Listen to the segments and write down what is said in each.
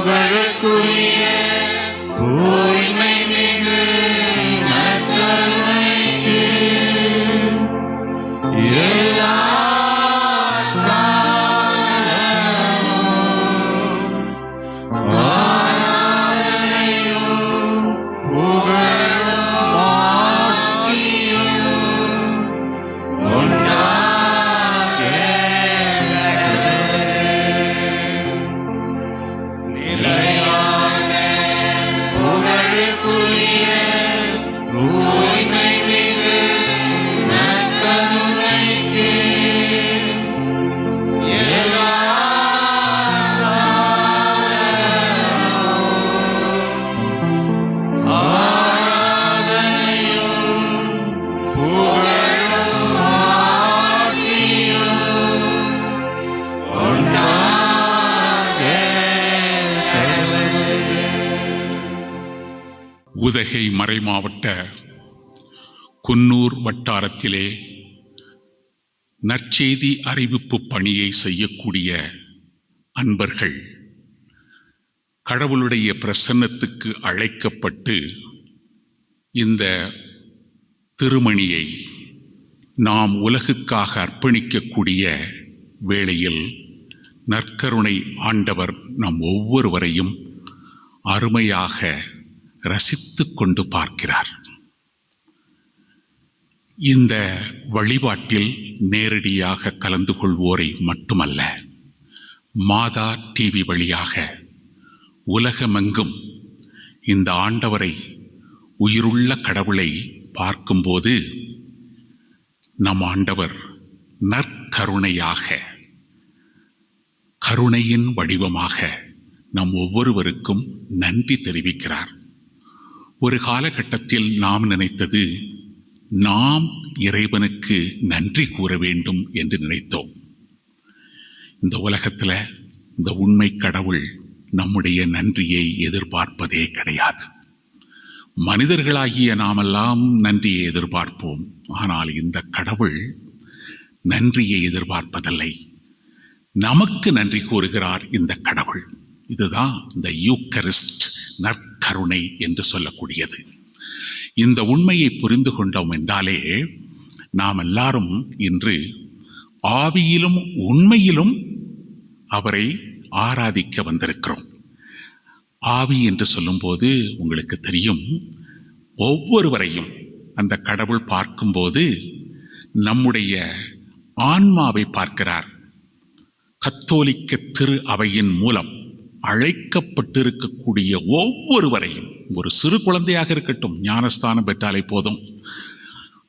புகழுக்குரிய தூய்மை மிகு நற்கருணைக்கு எல்லா உதகை மறைமாவட்ட குன்னூர் வட்டாரத்திலே நற்செய்தி அறிவிப்பு பணியை செய்யக்கூடிய அன்பர்கள் கடவுளுடைய பிரசன்னத்துக்கு அழைக்கப்பட்டு இந்த திருமணியை நாம் உலகுக்காக அர்ப்பணிக்கக்கூடிய வேளையில் நற்கருணை ஆண்டவர் நம் ஒவ்வொருவரையும் அருமையாக ரசித்து கொண்டு பார்க்கிறார். இந்த வழிபாட்டில் நேரடியாக கலந்து கொள்வோரை மட்டுமல்ல, மாதா டிவி வழியாக உலகமெங்கும் இந்த ஆண்டவரை, உயிருள்ள கடவுளை பார்க்கும்போது நம் ஆண்டவர் நற்கருணையாக, கருணையின் வடிவமாக நம் ஒவ்வொருவருக்கும் நன்றி தெரிவிக்கிறார். ஒரு காலகட்டத்தில் நாம் நினைத்தது, நாம் இறைவனுக்கு நன்றி கூற வேண்டும் என்று நினைத்தோம். இந்த உலகத்தில் இந்த உண்மை கடவுள் நம்முடைய நன்றியை எதிர்பார்ப்பதே கிடையாது. மனிதர்களாகிய நாமெல்லாம் நன்றியை எதிர்பார்ப்போம். ஆனால் இந்த கடவுள் நன்றியை எதிர்பார்ப்பதில்லை, நமக்கு நன்றி கூறுகிறார் இந்த கடவுள். இதுதான் இந்த யூக்கரிஸ்ட், நற்கருணை என்று சொல்லக்கூடியது. இந்த உண்மையை புரிந்து கொண்டோம் என்றாலே நாம் எல்லாரும் இன்று ஆவியிலும் உண்மையிலும் அவரை ஆராதிக்க வந்திருக்கிறோம். ஆவி என்று சொல்லும்போது உங்களுக்கு தெரியும், ஒவ்வொருவரையும் அந்த கடவுள் பார்க்கும்போது நம்முடைய ஆன்மாவை பார்க்கிறார். கத்தோலிக்க திரு அவையின் மூலம் அழைக்கப்பட்டிருக்கக்கூடிய ஒவ்வொருவரையும், ஒரு சிறு குழந்தையாக இருக்கட்டும், ஞானஸ்தானம் பெற்றாலே போதும்,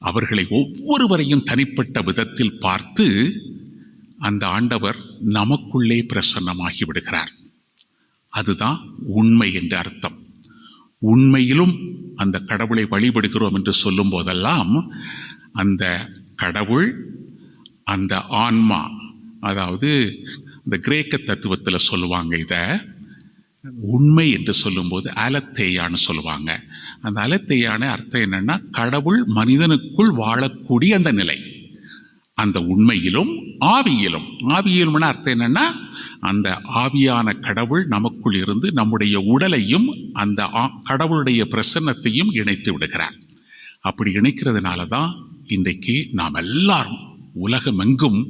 அவர்களை ஒவ்வொருவரையும் தனிப்பட்ட விதத்தில் பார்த்து அந்த ஆண்டவர் நமக்குள்ளே பிரசன்னமாகி விடுகிறார். அதுதான் உண்மை என்ற அர்த்தம். உண்மையிலும் அந்த கடவுளை வழிபடுகிறோம் என்று சொல்லும் போதெல்லாம் அந்த கடவுள், அந்த ஆன்மா, அதாவது இந்த கிரேக்க தத்துவத்தில் சொல்லுவாங்க, இதை உண்மை என்று சொல்லும்போது அலத்தேயான்னு சொல்லுவாங்க. அந்த அலத்தேயான அர்த்தம் என்னன்னா, கடவுள் மனிதனுக்குள் வாழக்கூடிய அந்த நிலை. அந்த உண்மையிலும் ஆவியிலும், ஆவியிலும்னா அர்த்தம் என்னன்னா, அந்த ஆவியான கடவுள் நமக்குள் இருந்து நம்முடைய உடலையும் அந்த கடவுளுடைய பிரசன்னத்தையும் இணைத்து விடுகிறார். அப்படி இணைக்கிறதுனால தான் இன்றைக்கு நாம் எல்லாரும் உலகமெங்கும்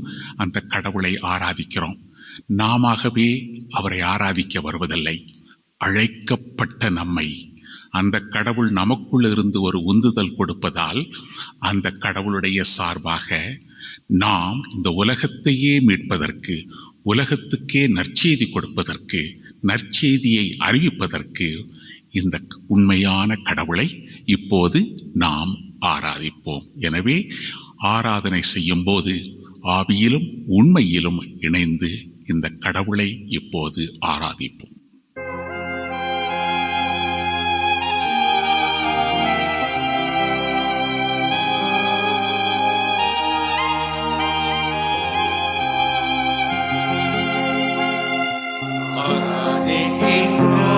அந்த கடவுளை ஆராதிக்கிறோம். நாமவே அவரை ஆராதிக்க வருவதில்லை. அழைக்கப்பட்ட நம்மை அந்த கடவுள் நமக்குள் இருந்து ஒரு உந்துதல் கொடுப்பதால் அந்த கடவுளுடைய சார்பாக நாம் இந்த உலகத்தையே மீட்பதற்கு, உலகத்துக்கே நற்செய்தி கொடுப்பதற்கு, நற்செய்தியை அறிவிப்பதற்கு இந்த உண்மையான கடவுளை இப்போது நாம் ஆராதிப்போம். எனவே ஆராதனை செய்யும் போது ஆவியிலும் உண்மையிலும் இணைந்து இந்த கடவுளை இப்போது ஆராதிப்போம். ஆராதிக்கின்றோம்.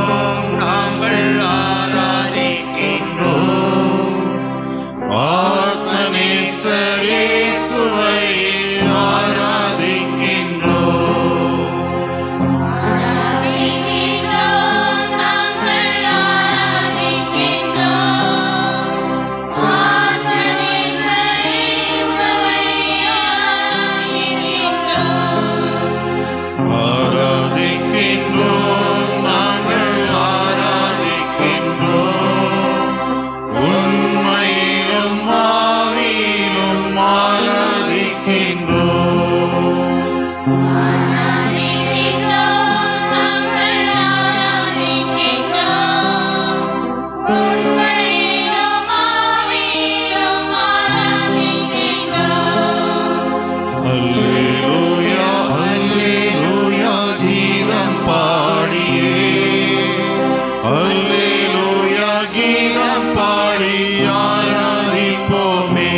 அல்லேலூயா கீதம் பாடி ஆராதிப்போமே.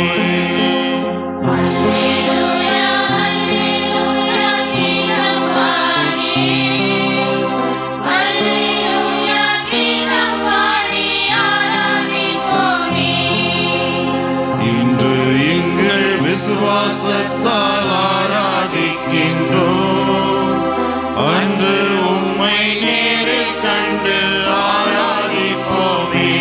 இன்று எங்கள் விசுவாசத்தால் ஆராதிக்கின்றோம். அன்று உம்மை நேரில் கண்டு ஆராதிப்போமே.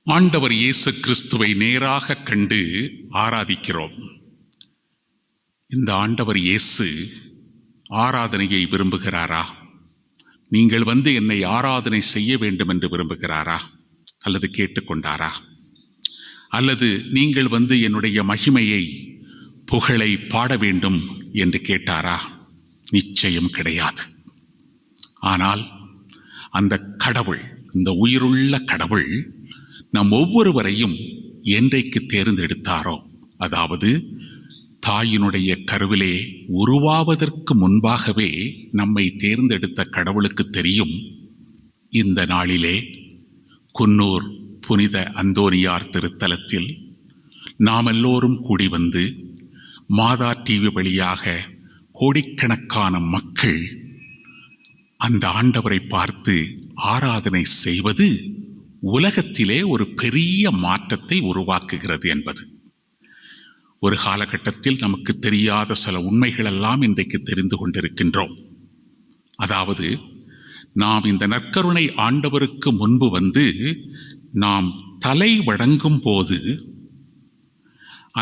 ஆண்டவர் இயேசு கிறிஸ்துவை நேராக கண்டு ஆராதிக்கிறோம். இந்த ஆண்டவர் இயேசு ஆராதனையை விரும்புகிறாரா? நீங்கள் வந்து என்னை ஆராதனை செய்ய வேண்டும் என்று விரும்புகிறாரா? அல்லது கேட்டுக்கொண்டாரா? அல்லது நீங்கள் வந்து என்னுடைய மகிமையை, புகழை பாட வேண்டும் என்று கேட்டாரா? நிச்சயம் கிடையாது. ஆனால் அந்த கடவுள், இந்த உயிருள்ள கடவுள் நம் ஒவ்வொருவரையும் என்றைக்கு தேர்ந்தெடுத்தாரோ, அதாவது தாயினுடைய கருவிலே உருவாவதற்கு முன்பாகவே நம்மை தேர்ந்தெடுத்த கடவுளுக்கு தெரியும். இந்த நாளிலே குன்னூர் புனித அந்தோனியார் திருத்தலத்தில் நாம் எல்லோரும் கூடி வந்து மாதா டிவி வழியாக கோடிக்கணக்கான மக்கள் அந்த ஆண்டவரை பார்த்து ஆராதனை செய்வது உலகத்திலே ஒரு பெரிய மாற்றத்தை உருவாக்குகிறது என்பது. ஒரு காலகட்டத்தில் நமக்கு தெரியாத சில உண்மைகள் எல்லாம் இன்றைக்கு தெரிந்து கொண்டிருக்கின்றோம். அதாவது நாம் இந்த நற்கருணை ஆண்டவருக்கு முன்பு வந்து நாம் தலை வணங்கும் போது,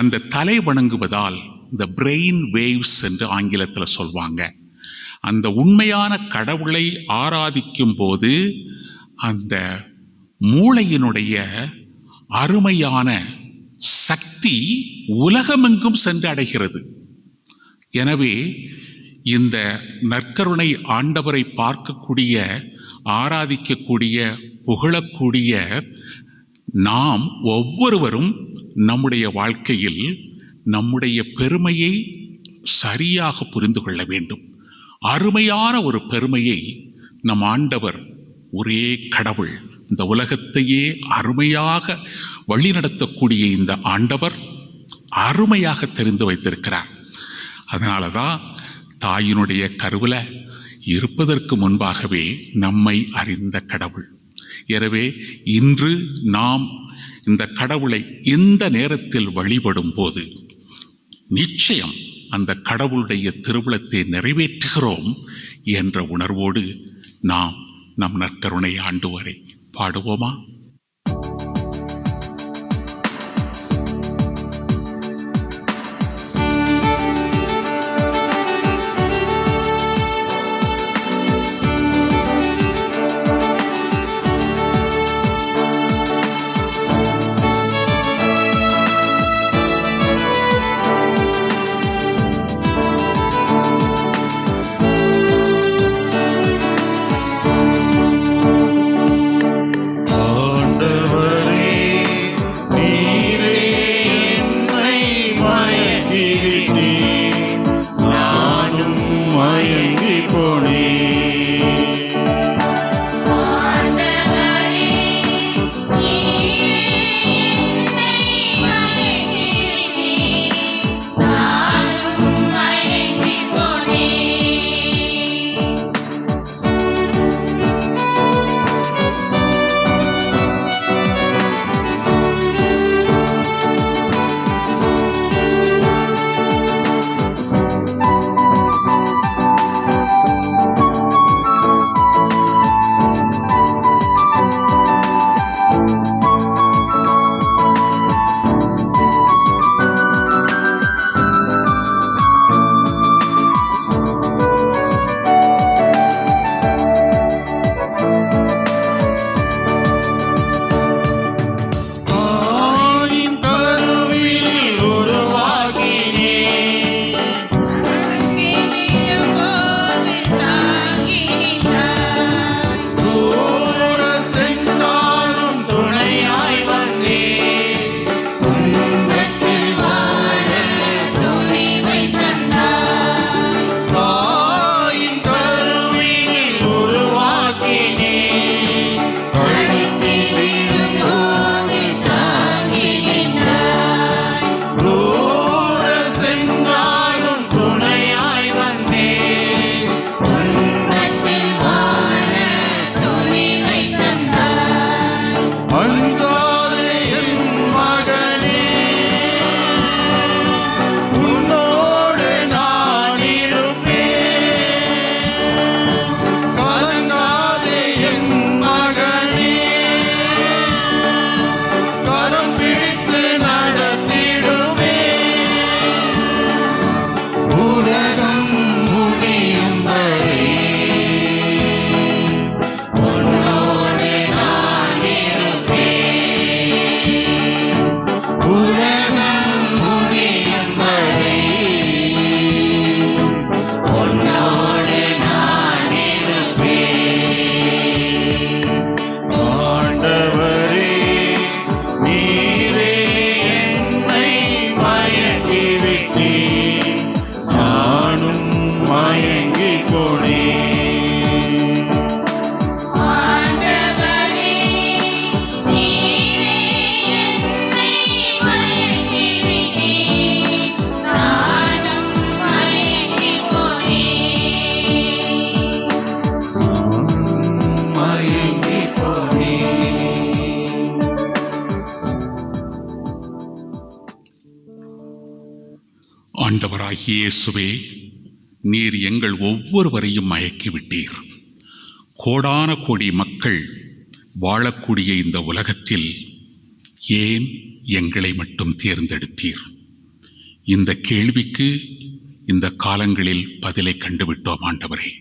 அந்த தலை வணங்குவதால் இந்த பிரெயின் வேவ்ஸ் என்று ஆங்கிலத்தில் சொல்வாங்க, அந்த உண்மையான கடவுளை ஆராதிக்கும் போது அந்த மூளையினுடைய அருமையான சக்தி உலகமெங்கும் சென்று அடைகிறது. எனவே இந்த நற்கருணை ஆண்டவரை பார்க்கக்கூடிய, ஆராதிக்கக்கூடிய, புகழக்கூடிய நாம் ஒவ்வொருவரும் நம்முடைய வாழ்க்கையில் நம்முடைய பெருமையை சரியாக புரிந்து கொள்ள வேண்டும். அருமையான ஒரு பெருமையை நம் ஆண்டவர், ஒரே கடவுள், இந்த உலகத்தையே அருமையாக வழிநடத்தக்கூடிய இந்த ஆண்டவர் அருமையாக தெரிந்து வைத்திருக்கிறார். அதனால தான் தாயினுடைய கருவில் இருப்பதற்கு முன்பாகவே நம்மை அறிந்த கடவுள். எனவே இன்று நாம் இந்த கடவுளை இந்த நேரத்தில் வழிபடும் போது நிச்சயம் அந்த கடவுளுடைய திருவுளத்தை நிறைவேற்றுகிறோம் என்ற உணர்வோடு நாம் நம் நற்கருணை ஆண்டவரை பாடுவோமா? ஆண்டவராகிய இயேசுவே, நீர் எங்கள் ஒவ்வொருவரையும் மயக்கிவிட்டீர். கோடான கோடி மக்கள் வாழக்கூடிய இந்த உலகத்தில் ஏன் எங்களை மட்டும் தேர்ந்தெடுத்தீர்? இந்த கேள்விக்கு இந்த காலங்களில் பதிலை கண்டுவிட்டோம் ஆண்டவரே.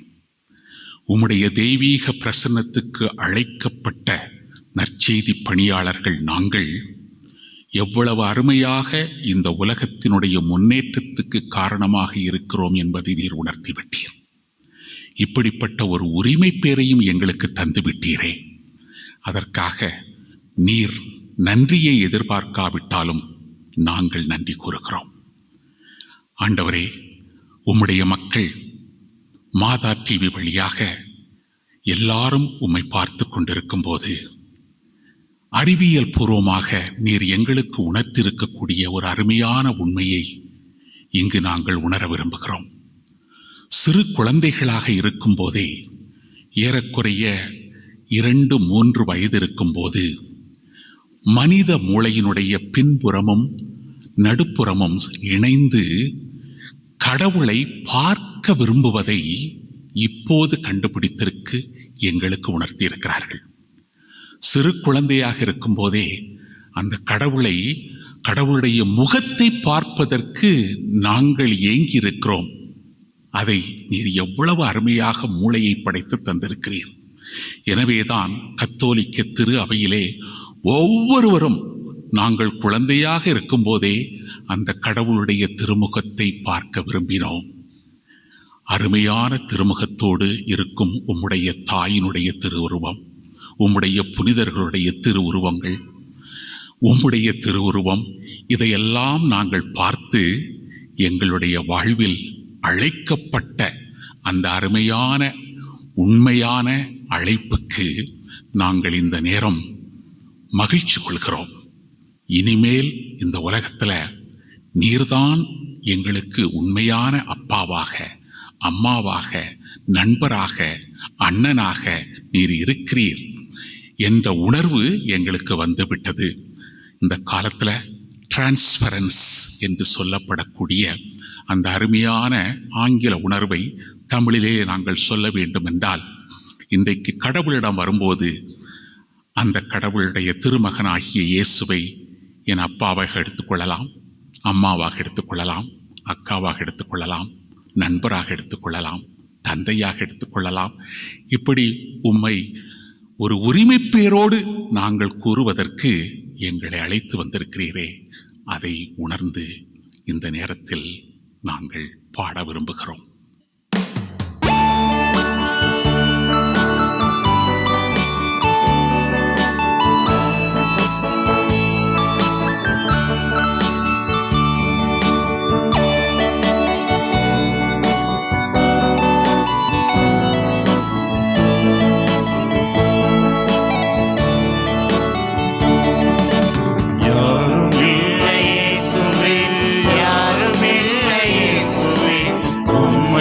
உம்முடைய தெய்வீக பிரசன்னத்துக்கு அழைக்கப்பட்ட நற்செய்தி பணியாளர்கள் நாங்கள் எவ்வளவு அருமையாக இந்த உலகத்தினுடைய முன்னேற்றத்துக்கு காரணமாக இருக்கிறோம் என்பதை நீர் உணர்த்திவிட்டீர். இப்படிப்பட்ட ஒரு உரிமை பேரையும் எங்களுக்கு தந்துவிட்டீரே. அதற்காக நீர் நன்றியை எதிர்பார்க்காவிட்டாலும் நாங்கள் நன்றி கூறுகிறோம். ஆண்டவரே, உம்முடைய மக்கள் மாதா டிவி வழியாக எல்லாரும் உம்மை பார்த்து கொண்டிருக்கும் போது அறிவியல் பூர்வமாக நீர் எங்களுக்கு உணர்த்திருக்கக்கூடிய ஒரு அருமையான உண்மையை இங்கு நாங்கள் உணர விரும்புகிறோம். சிறு குழந்தைகளாக இருக்கும் போதே, ஏறக்குறைய 2-3 வயது இருக்கும் போது, மனித மூளையினுடைய பின்புறமும் நடுப்புறமும் இணைந்து கடவுளை பார்க்க விரும்புவதை இப்போது கண்டுபிடித்திருக்கு எங்களுக்கு உணர்த்தியிருக்கிறார்கள். சிறு குழந்தையாக இருக்கும் போதே அந்த கடவுளுடைய முகத்தை பார்ப்பதற்கு நாங்கள் ஏங்கி இருக்கிறோம். அதை நீர் எவ்வளவு அருமையாக மூளையை படைத்து தந்திருக்கிறீர். எனவேதான் கத்தோலிக்க திரு அவையிலே ஒவ்வொருவரும் நாங்கள் குழந்தையாக இருக்கும் போதே அந்த கடவுளுடைய திருமுகத்தை பார்க்க விரும்பினோம். அருமையான திருமுகத்தோடு இருக்கும் உம்முடைய தாயினுடைய திருவுருவம், உம்முடைய புனிதர்களுடைய திருவுருவங்கள், உம்முடைய திருவுருவம், இதையெல்லாம் நாங்கள் பார்த்து எங்களுடைய வாழ்வில் அழைக்கப்பட்ட அந்த அருமையான உண்மையான அழைப்புக்கு நாங்கள் இந்த நேரம் மகிழ்ச்சி கொள்கிறோம். இனிமேல் இந்த உலகத்தில் நீர்தான் எங்களுக்கு உண்மையான அப்பாவாக, அம்மாவாக, நண்பராக, அண்ணனாக நீர் இருக்கிறீர் என்ற உணர்வு எங்களுக்கு வந்துவிட்டது. இந்த காலத்தில் டிரான்ஸ்பரன்ஸ் என்று சொல்லப்படக்கூடிய அந்த அருமையான ஆங்கில உணர்வை தமிழிலே நாங்கள் சொல்ல வேண்டும் என்றால், இன்றைக்கு கடவுளிடம் வரும்போது அந்த கடவுளுடைய திருமகனாகிய இயேசுவை என் அப்பாவாக எடுத்துக்கொள்ளலாம், அம்மாவாக எடுத்துக்கொள்ளலாம், அக்காவாக எடுத்துக்கொள்ளலாம், நண்பராக எடுத்துக்கொள்ளலாம், தந்தையாக எடுத்துக்கொள்ளலாம். இப்படி உம்மை ஒரு உரிமை பேரோடு நாங்கள் கூறுவதற்கு எங்களை அழைத்து வந்திருக்கிறீரே, அதை உணர்ந்து இந்த நேரத்தில் நாங்கள் பாட விரும்புகிறோம். யாரும் இல்லை இயேசுவே, உம்மை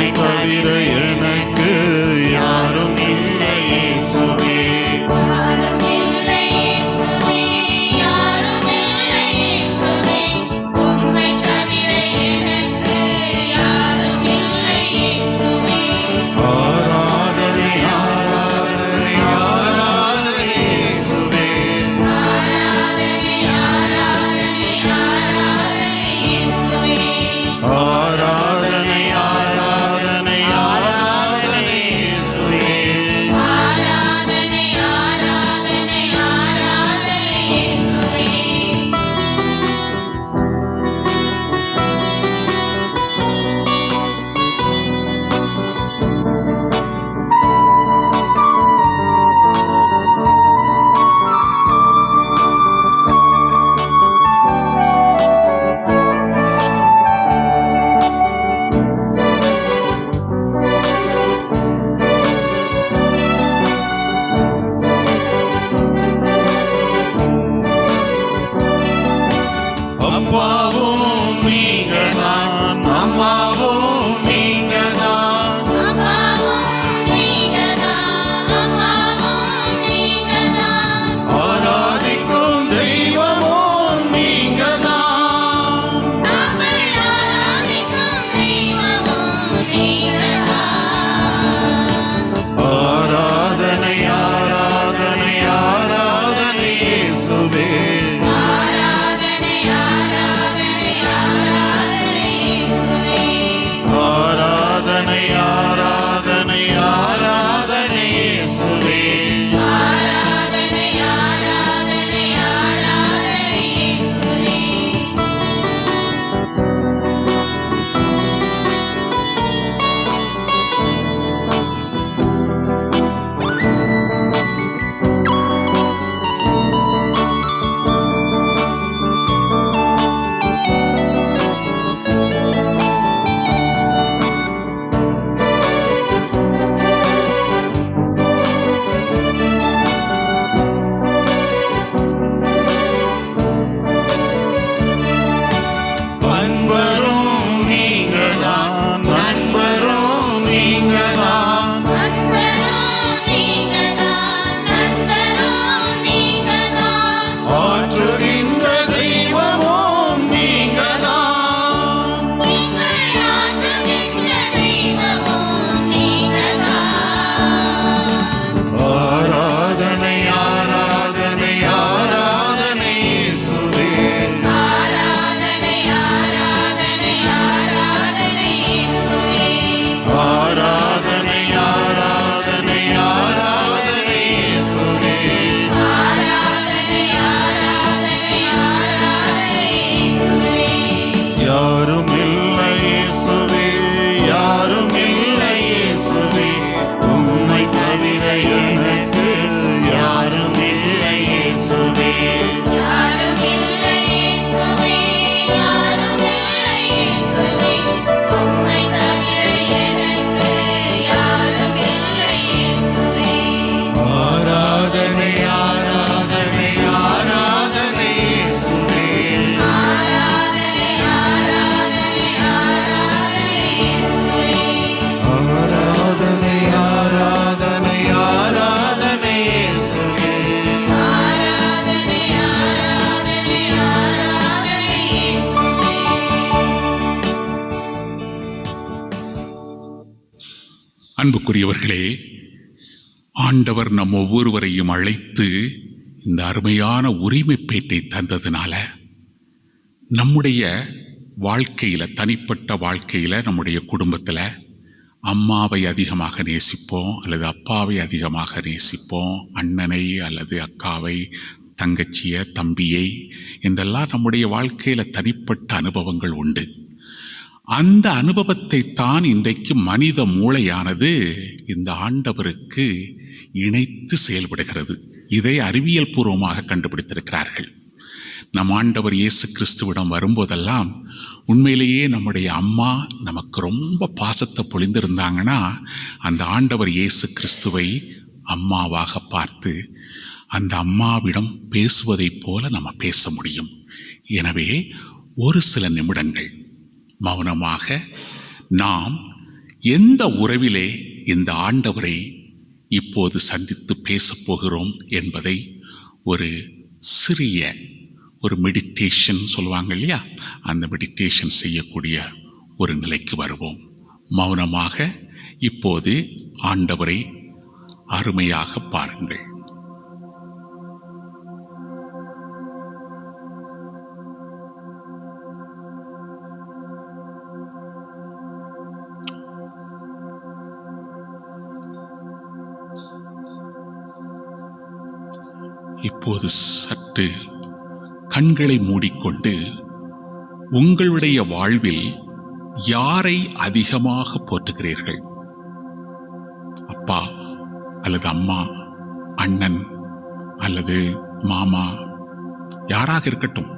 அன்புக்குரியவர்களே, ஆண்டவர் நம் ஒவ்வொருவரையும் அழைத்து இந்த அருமையான உரிமை பேட்டை தந்ததுனால நம்முடைய வாழ்க்கையில, தனிப்பட்ட வாழ்க்கையில, நம்முடைய குடும்பத்துல அம்மாவை அதிகமாக நேசிப்போம் அல்லது அப்பாவை அதிகமாக நேசிப்போம், அண்ணனை அல்லது அக்காவை, தங்கச்சியை, தம்பியை என்றெல்லாம் நம்முடைய வாழ்க்கையில தனிப்பட்ட அனுபவங்கள் உண்டு. அந்த அனுபவத்தை தான் இன்றைக்கு மனித மூளையானது இந்த ஆண்டவருக்கு இணைத்து செயல்படுகிறது. இதை அறிவியல் பூர்வமாக கண்டுபிடித்திருக்கிறார்கள். நம் ஆண்டவர் இயேசு கிறிஸ்துவிடம் வரும்போதெல்லாம் உண்மையிலேயே நம்முடைய அம்மா நமக்கு ரொம்ப பாசத்தை பொழிந்திருந்தாங்கன்னா அந்த ஆண்டவர் இயேசு கிறிஸ்துவை அம்மாவாக பார்த்து அந்த அம்மாவிடம் பேசுவதைப் போல நம்ம பேச முடியும். எனவே ஒரு சில நிமிடங்கள் மௌனமாக நாம் எந்த உறவிலே இந்த ஆண்டவரை இப்போது சந்தித்து பேசப் போகிறோம் என்பதை ஒரு சிறிய மெடிடேஷன் சொல்லுவாங்க இல்லையா, அந்த மெடிடேஷன் செய்யக்கூடிய ஒரு நிலைக்கு வருவோம். மௌனமாக இப்போது ஆண்டவரை அருமையாக பாருங்கள். இப்போது சற்று கண்களை மூடிக்கொண்டு உங்களுடைய வாழ்வில் யாரை அதிகமாக போற்றுகிறீர்கள்? அப்பா அல்லது அம்மா, அண்ணன் அல்லது மாமா, யாராக இருக்கட்டும்,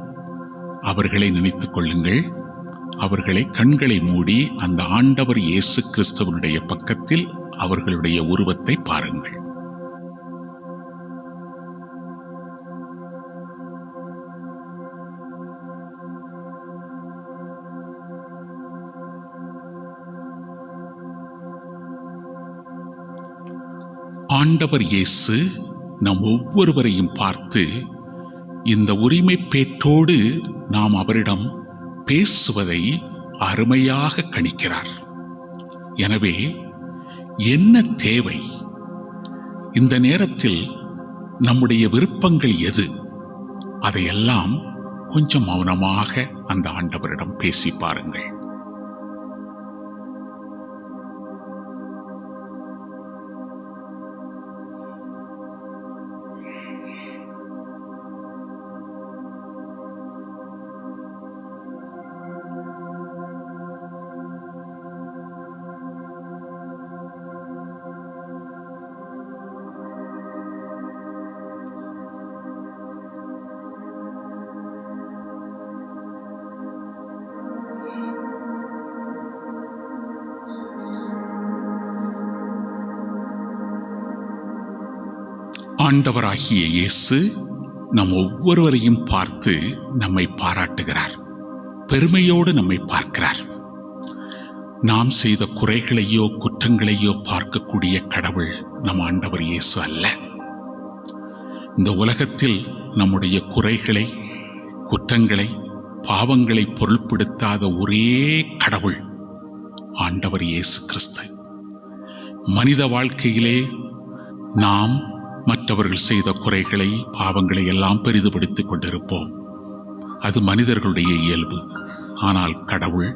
அவர்களை நினைத்துக் கொள்ளுங்கள். அவர்களை கண்களை மூடி அந்த ஆண்டவர் இயேசு கிறிஸ்துவனுடைய பக்கத்தில் அவர்களுடைய உருவத்தை பாருங்கள். ஆண்டவர் இயேசு நம் ஒவ்வொருவரையும் பார்த்து இந்த உரிமை பேற்றோடு நாம் அவரிடம் பேசுவதை அருமையாக கணிக்கிறார். எனவே என்ன தேவை? இந்த நேரத்தில் நம்முடைய விருப்பங்கள் எது? அதையெல்லாம் கொஞ்சம் மௌனமாக அந்த ஆண்டவரிடம் பேசி பாருங்கள். ஆண்டவராகிய இயேசு நம் ஒவ்வொருவரையும் பார்த்து நம்மை பாராட்டுகிறார். பெருமையோடு நம்மை பார்க்கிறார். நாம் செய்த குறைகளையோ குற்றங்களையோ பார்க்கக்கூடிய கடவுள் நம் ஆண்டவர் இயேசு அல்ல. இந்த உலகத்தில் நம்முடைய குறைகளை, குற்றங்களை, பாவங்களை பொருள்படுத்தாத ஒரே கடவுள் ஆண்டவர் இயேசு கிறிஸ்து. மனித வாழ்க்கையிலே நாம் மற்றவர்கள் செய்த குறைகளை, பாவங்களை எல்லாம் பெரிதுபடுத்திக் கொண்டிருப்போம். அது மனிதர்களுடைய இயல்பு. ஆனால் கடவுள்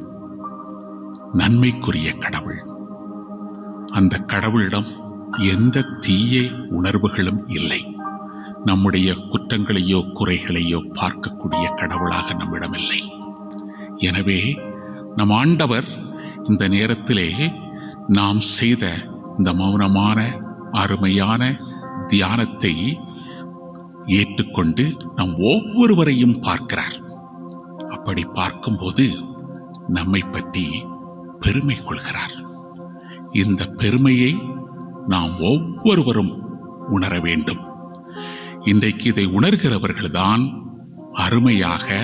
நன்மைக்குரிய கடவுள். அந்த கடவுளிடம் எந்த தீய உணர்வுகளும் இல்லை. நம்முடைய குற்றங்களையோ குறைகளையோ பார்க்கக்கூடிய கடவுளாக நம்மிடம் இல்லை. எனவே நம் ஆண்டவர் இந்த நேரத்திலே நாம் செய்த இந்த மௌனமான அருமையான தியானத்தை ஏற்றுக்கொண்டு நம் ஒவ்வொருவரையும் பார்க்கிறார். அப்படி பார்க்கும்போது நம்மை பற்றி பெருமை கொள்கிறார். இந்த பெருமையை நாம் ஒவ்வொருவரும் உணர வேண்டும். இன்றைக்கு இதை உணர்கிறவர்கள்தான் அருமையாக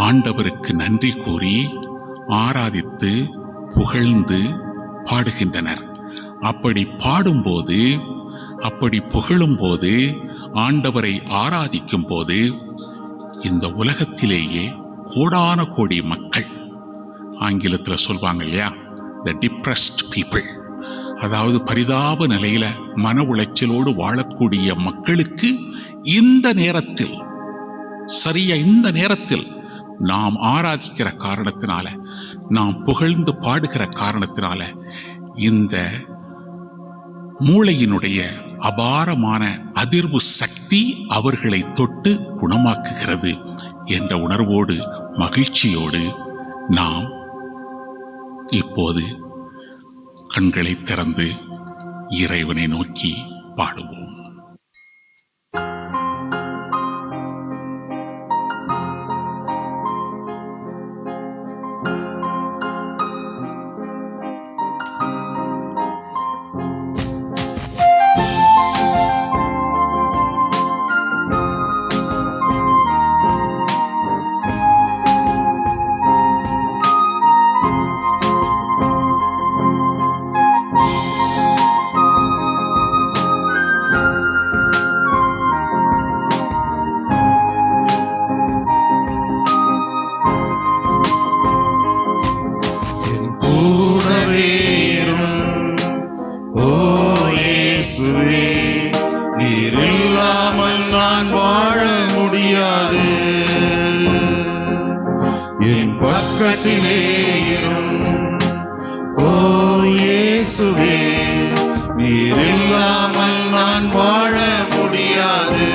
ஆண்டவருக்கு நன்றி கூறி ஆராதித்து புகழ்ந்து பாடுகின்றனர். அப்படி பாடும்போது, அப்படி புகழும்போது, ஆண்டவரை ஆராதிக்கும் போது இந்த உலகத்திலேயே கோடான கோடி மக்கள், ஆங்கிலத்தில் சொல்வாங்க இல்லையா, த டிப்ரெஸ்ட் பீப்புள், அதாவது பரிதாப நிலையில மன உளைச்சலோடு வாழக்கூடிய மக்களுக்கு இந்த நேரத்தில், சரியா இந்த நேரத்தில் நாம் ஆராதிக்கிற காரணத்தினால, நாம் புகழ்ந்து பாடுகிற காரணத்தினால இந்த மூளையினுடைய அபாரமான அதிர்வு சக்தி அவர்களை தொட்டு குணமாக்குகிறது என்ற உணர்வோடு, மகிழ்ச்சியோடு நாம் இப்போது கண்களை திறந்து இறைவனை நோக்கி பாடுவோம். நீர் இல்லாமல் நான் வாழ முடியாது. என் பக்கத்திலே இரும் ஓ இயேசுவே, நீர் இல்லாமல் நான் வாழ முடியாது.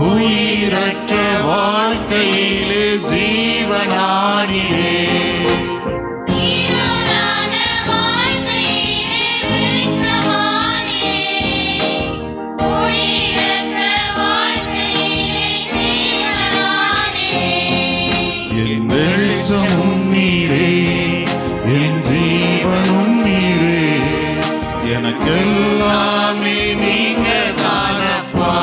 உயிரற்ற வாழ்க்கையிலே ஜீவனானியே, என் வெளிச்சமும் நீரே, என் ஜீவனும் நீரே, எனக்கெல்லாமே நீங்க தானப்பா.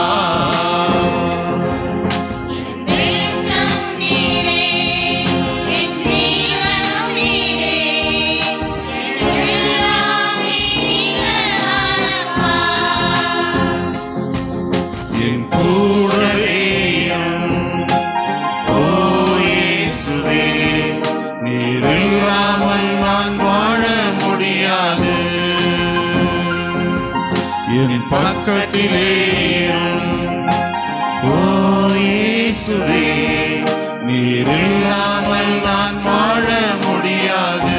என் கூடவே ஓ இயேசுவே, நீர் இல்லாமல் நான் வாழ முடியாது. என் பக்கத்திலே ஓ இயேசுவே, நீர் இல்லாமல் நான் வாழ முடியாது.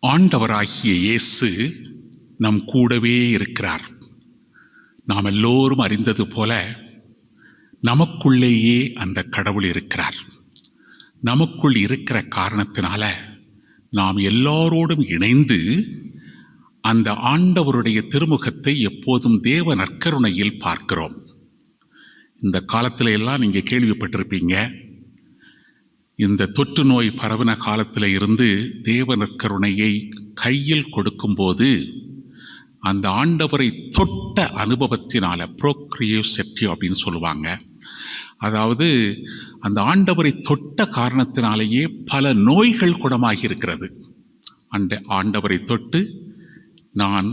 ஆண்டவராகிய இயேசு நம் கூடவே இருக்கிறார். நாம் எல்லோரும் அறிந்தது போல நமக்குள்ளேயே அந்த கடவுள் இருக்கிறார். நமக்குள் இருக்கிற காரணத்தினால நாம் எல்லாரோடும் இணைந்து அந்த ஆண்டவருடைய திருமுகத்தை எப்போதும் தேவ நற்கருணையில் பார்க்கிறோம். இந்த காலத்தில எல்லாம் நீங்க கேள்விப்பட்டிருப்பீங்க, இந்த தொற்று நோய் பரவின காலத்தில் இருந்து தேவ நற்கருணையை கையில் கொடுக்கும்போது அந்த ஆண்டவரை தொட்ட அனுபவத்தினால ப்ரோக்ரியோசெப்டி அப்படின்னு சொல்லுவாங்க. அதாவது அந்த ஆண்டவரை தொட்ட காரணத்தினாலேயே பல நோய்கள் குணமாகி இருக்கிறது. ஆண்டவரை தொட்டு நான்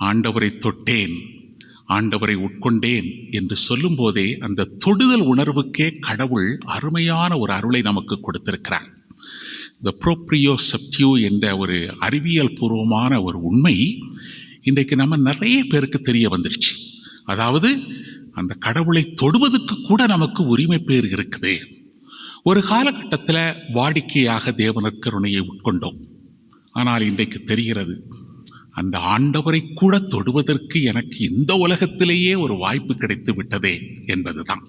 ஆண்டவரை தொட்டேன், ஆண்டவரை உட்கொண்டேன் என்று சொல்லும் போதே அந்த தொடுதல் உணர்வுக்கே கடவுள் அருமையான ஒரு அருளை நமக்கு கொடுத்திருக்கிறார். இந்த ப்ரோப்ரியோசெப்டிவ் என்ற ஒரு அறிவியல் பூர்வமான ஒரு உண்மை இன்றைக்கு நம்ம நிறைய பேருக்கு தெரிய வந்துருச்சு. அதாவது அந்த கடவுளை தொடுவதற்கு கூட நமக்கு உரிமை பேர் இருக்குது. ஒரு காலகட்டத்தில் வாடிக்கையாக தேவனர் கருணையை உட்கொண்டோம். ஆனால் இன்றைக்கு தெரிகிறது, அந்த ஆண்டவரை கூட தொடுவதற்கு எனக்கு இந்த உலகத்திலேயே ஒரு வாய்ப்பு கிடைத்து விட்டதே என்பதுதான்.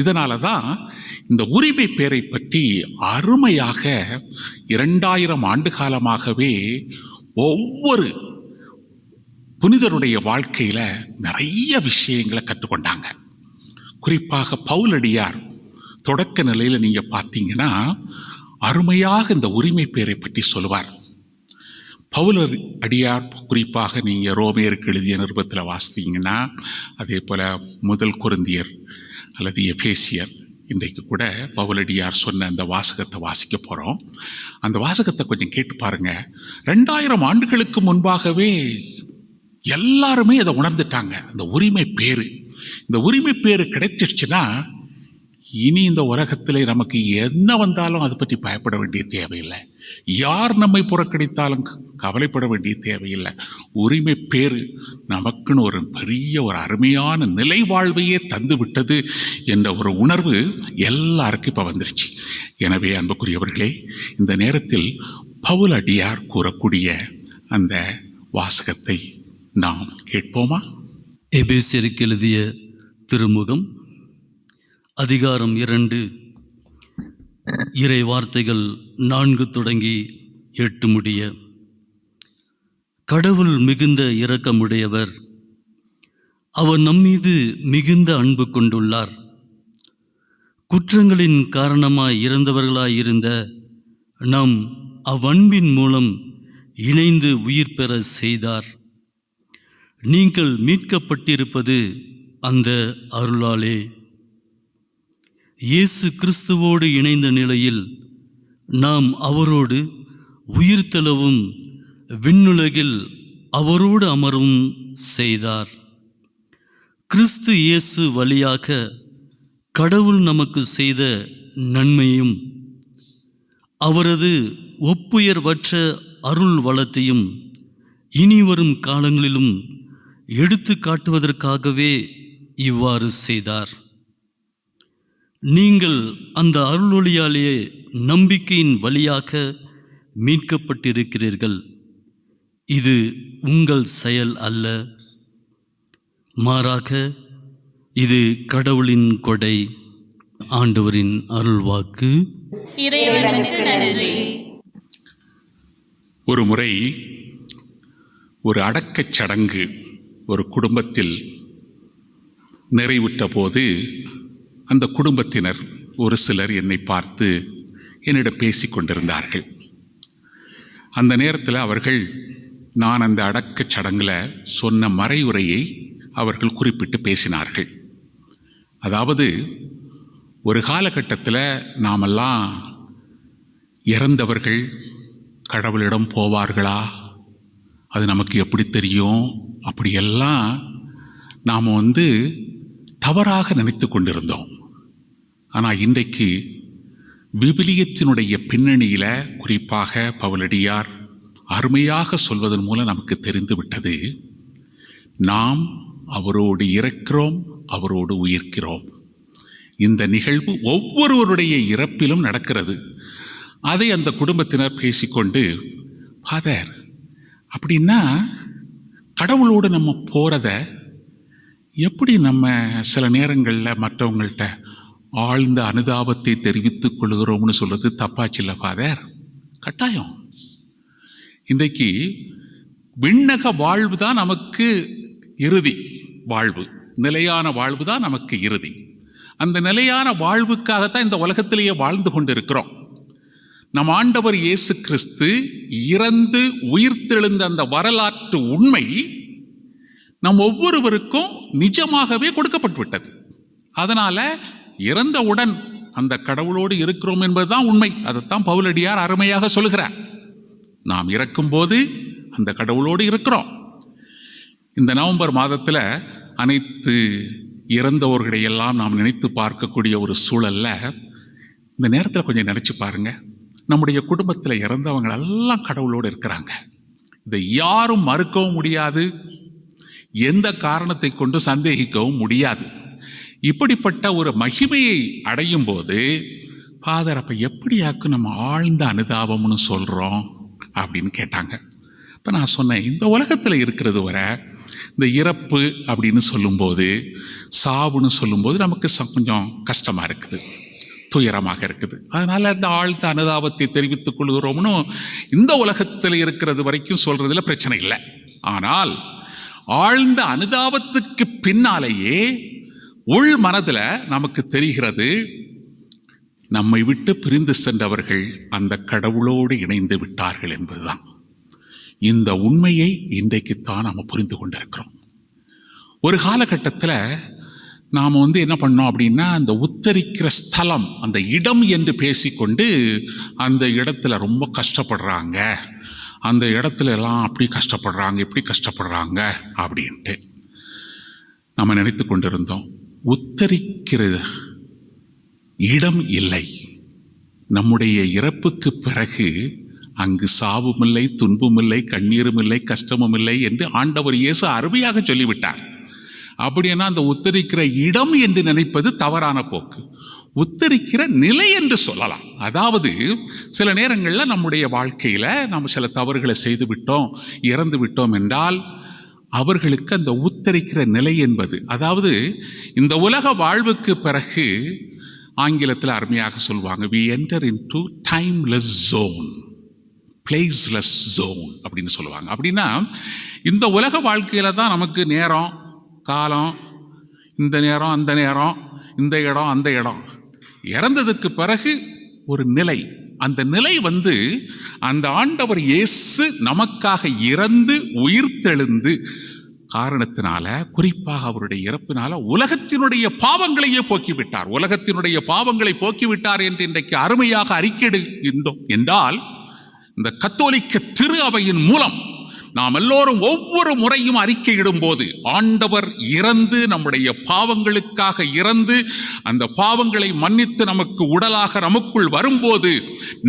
இதனால தான் இந்த உரிமை பேரை பற்றி அருமையாக 2000 ஆண்டு காலமாகவே ஒவ்வொரு புனிதருடைய வாழ்க்கையில் நிறைய விஷயங்களை கற்றுக்கொண்டாங்க. குறிப்பாக பவுலடியார் தொடக்க நிலையில் நீங்கள் பார்த்தீங்கன்னா அருமையாக இந்த உரிமை பேரை பற்றி சொல்லுவார். பவுலர் அடியார் குறிப்பாக நீங்கள் ரோமியருக்கு எழுதிய நிருபத்தில் வாசித்தீங்கன்னா, அதே போல் முதல் கொரிந்தியர் அல்லது எபேசியர், இன்றைக்கு கூட பவுலடியார் சொன்ன அந்த வாசகத்தை வாசிக்க போகிறோம். அந்த வாசகத்தை கொஞ்சம் கேட்டு பாருங்க. 2000 ஆண்டுகளுக்கு முன்பாகவே எல்லாருமே அதை உணர்ந்துட்டாங்க. அந்த உரிமை பேரு, இந்த உரிமை பேரு கிடைச்சிடுச்சுன்னா இனி இந்த உலகத்தில் நமக்கு என்ன வந்தாலும் அதை பற்றி பயப்பட வேண்டிய தேவையில்லை. யார் நம்மை புறக்கணித்தாலும் கவலைப்பட வேண்டிய தேவையில்லை. உரிமை பேரு நமக்குன்னு ஒரு பெரிய ஒரு அருமையான நிலை வாழ்வையே தந்து விட்டது என்ற ஒரு உணர்வு எல்லாருக்கும் இப்போ வந்துருச்சு. எனவே அன்புக்குரியவர்களே, இந்த நேரத்தில் பவுல் அடியார் கூறக்கூடிய அந்த வாசகத்தை நாம் கேட்போமா? எபேசியருக்கு எழுதிய திருமுகம் அதிகாரம் 2 இறை வார்த்தைகள் 4 தொடங்கி 8 முடிய. கடவுள் மிகுந்த இரக்கமுடையவர், அவர் நம்மீது மிகுந்த அன்பு கொண்டுள்ளார். குற்றங்களின் காரணமாய் இறந்தவர்களாயிருந்த நாம் அவ்வன்பின் மூலம் இணைந்து உயிர் பெற செய்தார். நீங்கள் மீட்கப்பட்டிருப்பது அந்த அருளாலே. இயேசு கிறிஸ்துவோடு இணைந்த நிலையில் நாம் அவரோடு உயிர்த்தெழவும் விண்ணுலகில் அவரோடு அமரவும் செய்தார். கிறிஸ்து இயேசு வழியாக கடவுள் நமக்கு செய்த நன்மையும் அவரது ஒப்புயர்வற்ற அருள் வளத்தையும் இனிவரும் காலங்களிலும் எடுத்து காட்டுவதற்காகவே இவ்வாறு செய்தார். நீங்கள் அந்த அருளொளியாலே நம்பிக்கையின் வழியாக மீட்கப்பட்டிருக்கிறீர்கள். இது உங்கள் செயல் அல்ல, மாறாக இது கடவுளின் கொடை. ஆண்டவரின் அருள்வாக்கு. இறைவனுக்கு நன்றி. ஒரு முறை ஒரு அடக்கச் சடங்கு ஒரு குடும்பத்தில் நிறைவுற்ற போது அந்த குடும்பத்தினர் ஒரு சிலர் என்னை பார்த்து என்னிடம் பேசிக் கொண்டிருந்தார்கள். அந்த நேரத்தில் அவர்கள் நான் அந்த அடக்கச் சடங்கில் சொன்ன மறைவுரையை அவர்கள் குறிப்பிட்டு பேசினார்கள். அதாவது, ஒரு காலகட்டத்தில் நாமெல்லாம் இறந்தவர்கள் கடவுளிடம் போவார்களா, அது நமக்கு எப்படி தெரியும், அப்படியெல்லாம் நாம் தவறாக நினைத்து கொண்டிருந்தோம். ஆனால் இன்றைக்கு விவிலியத்தினுடைய பின்னணியில் குறிப்பாக பவுலடியார் அருமையாக சொல்வதன் மூலம் நமக்கு தெரிந்து விட்டது, நாம் அவரோடு இறக்கிறோம், அவரோடு உயிர்க்கிறோம். இந்த நிகழ்வு ஒவ்வொருவருடைய இறப்பிலும் நடக்கிறது. அதை அந்த குடும்பத்தினர் பேசிக்கொண்டு, ஃபாதர், அப்படின்னா கடவுளோடு நம்ம போகிறத எப்படி நம்ம சில நேரங்களில் மற்றவங்கள்ட்ட ஆழ்ந்த அனுதாபத்தை தெரிவித்துக் கொள்கிறோம்னு சொல்கிறது தப்பாச்சில்ல ஃபாதர்? கட்டாயம். இன்றைக்கு விண்ணக வாழ்வு தான் நமக்கு இறுதி வாழ்வு, நிலையான வாழ்வு தான் நமக்கு இறுதி. அந்த நிலையான வாழ்வுக்காகத்தான் இந்த உலகத்திலேயே வாழ்ந்து கொண்டிருக்கிறோம். நம் ஆண்டவர் இயேசு கிறிஸ்து இறந்து உயிர்த்தெழுந்த அந்த வரலாற்று உண்மை நம் ஒவ்வொருவருக்கும் நிஜமாகவே கொடுக்கப்பட்டு விட்டது. அதனால இறந்தவுடன் அந்த கடவுளோடு இருக்கிறோம் என்பதுதான் உண்மை. அதைத்தான் பவுலடியார் அருமையாக சொல்கிறார். நாம் இறக்கும்போது அந்த கடவுளோடு இருக்கிறோம். இந்த நவம்பர் மாதத்தில் அனைத்து இறந்தவர்களையெல்லாம் நாம் நினைத்து பார்க்கக்கூடிய ஒரு சூழல்ல இந்த நேரத்தில் கொஞ்சம் நினைச்சு பாருங்க. நம்முடைய குடும்பத்தில் இறந்தவங்க எல்லாம் கடவுளோடு இருக்கிறாங்க. இதை யாரும் மறுக்கவும் முடியாது, எந்த காரணத்தை கொண்டு சந்தேகிக்கவும் முடியாது. இப்படிப்பட்ட ஒரு மகிமையை அடையும் போது ஃபாதர், அப்போ எப்படியாக்கு நம்ம ஆழ்ந்த அனுதாபம்னு சொல்கிறோம் அப்படின்னு கேட்டாங்க. இப்போ நான் சொன்னேன், இந்த உலகத்தில் இருக்கிறது வரை இந்த இறப்பு அப்படின்னு சொல்லும்போது, சாவுன்னு சொல்லும்போது நமக்கு கொஞ்சம் கஷ்டமாக இருக்குது, துயரமாக இருக்குது. அதனால் இந்த ஆழ்ந்த அனுதாபத்தை தெரிவித்துக் கொள்கிறோம்னு இந்த உலகத்தில் இருக்கிறது வரைக்கும் சொல்கிறதுல பிரச்சனை இல்லை. ஆனால் ஆழ்ந்த அனுதாபத்துக்கு பின்னாலேயே உள் மனதில் நமக்கு தெரிகிறது, நம்மை விட்டு பிரிந்து சென்றவர்கள் அந்த கடவுளோடு இணைந்து விட்டார்கள் என்பதுதான். இந்த உண்மையை இன்றைக்குத்தான் நாம் புரிந்து கொண்டிருக்கிறோம். ஒரு காலகட்டத்தில் நாம் என்ன பண்ணோம் அப்படின்னா, அந்த உத்தரிக்கிற ஸ்தலம், அந்த இடம் என்று பேசிக்கொண்டு அந்த இடத்துல ரொம்ப கஷ்டப்படுறாங்க, அந்த இடத்துல எல்லாம் அப்படி கஷ்டப்படுறாங்க, இப்படி கஷ்டப்படுறாங்க அப்படின்ட்டு நம்ம நினைத்து கொண்டிருந்தோம். உத்தரிக்கிற இடம் இல்லை. நம்முடைய இறப்புக்கு பிறகு அங்கு சாவும் இல்லை, துன்பும் இல்லை, கண்ணீரும் இல்லை, கஷ்டமும் இல்லை என்று ஆண்டவர் இயேசு அருமையாக சொல்லிவிட்டார். அப்படின்னா அந்த உத்தரிக்கிற இடம் என்று நினைப்பது தவறான போக்கு. உத்தரிக்கிற நிலை என்று சொல்லலாம். அதாவது சில நேரங்களில் நம்முடைய வாழ்க்கையில் நாம் சில தவறுகளை செய்து விட்டோம், இறந்து விட்டோம் என்றால் அவர்களுக்கு அந்த உத்தரிக்கிற நிலை என்பது, அதாவது இந்த உலக வாழ்வுக்கு பிறகு ஆங்கிலத்தில் அருமையாக சொல்லுவாங்க, we enter into timeless zone, placeless zone அப்படின்னு சொல்லுவாங்க. அப்படின்னா இந்த உலக வாழ்க்கையில் தான் நமக்கு நேரம், காலம், இந்த நேரம், அந்த நேரம், இந்த இடம், அந்த இடம். இறந்ததுக்கு பிறகு ஒரு நிலை, அந்த நிலை அந்த ஆண்டவர் இயேசு நமக்காக இறந்து உயிர்த்தெழுந்து காரணத்தினால, குறிப்பாக அவருடைய இறப்பினால உலகத்தினுடைய பாவங்களையே போக்கிவிட்டார். உலகத்தினுடைய பாவங்களை போக்கிவிட்டார் என்று இன்றைக்கு அருமையாக அறிக்கையிடுகின்றோம் என்றால், இந்த கத்தோலிக்க திரு அவையின் மூலம் நாம் எல்லோரும் ஒவ்வொரு முறையும் அறிக்கையிடும் போது, ஆண்டவர் இறந்து நம்முடைய பாவங்களுக்காக இறந்து அந்த பாவங்களை மன்னித்து நமக்கு உடலாக நமக்குள் வரும்போது